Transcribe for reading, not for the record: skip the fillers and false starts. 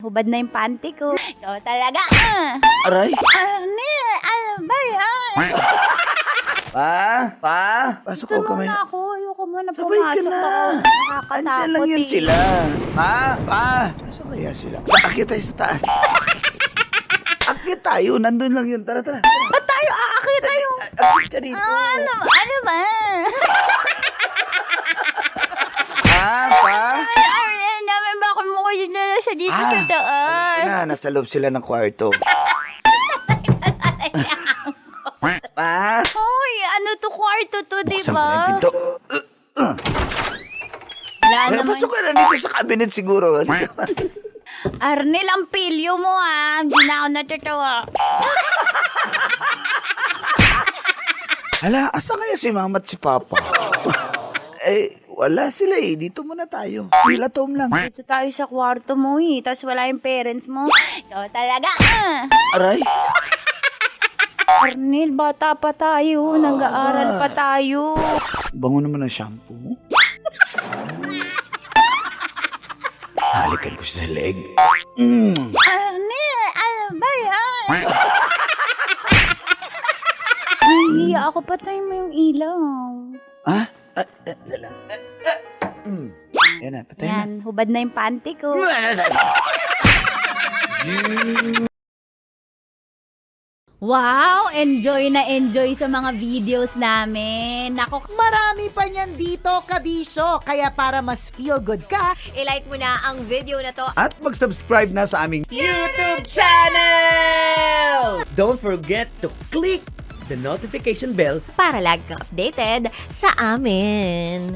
hubad na yung panty ko. Ikaw talaga, Aray! Arnel, ano ba yan? Pasok ko Ito kamay. muna ako. Ayoko muna Sabay ka pumasok na. ako. Nakakatakot Andyan lang yan eh. sila. Nasaan kaya sila? Akit tayo sa taas. Akit tayo, nandun lang yun. Tara. Ba't tayo aakit tayo? Akit ka dito. Ano ba? Ay, Arnel, naman baka mo kayo na siya dito sa taas. Nasa loob sila ng kwarto. Hoy, ano to kwarto to, di Buksan ko na yung ba? pinto. Wala naman. Pasok ka na dito sa cabinet siguro. Arnel, ang pilyo mo Hindi na ako natutuwa. Hala, asa kaya si mama at si papa? Wala sila Dito muna tayo. Pila tom lang. Dito tayo sa kwarto mo tapos wala yung parents mo. Ikaw talaga, Aray! Arnel, bata pa tayo. Nag-aaral pa tayo. Bango naman ang shampoo mo. Halikan ko siya sa leg. Arnel, ano ba yan? Nahihiya ako, patay mo yung ilaw. Dala. Yan na, patay na. Yan, hubad na yung panty ko. Wow! Enjoy na enjoy sa mga videos namin. Nako, Marami pa niyan dito, kabisyo. Kaya para mas feel good ka, I-like mo na ang video na to. At mag-subscribe na sa aming YouTube channel! Don't forget to click the notification bell Para lagi kang updated sa amin.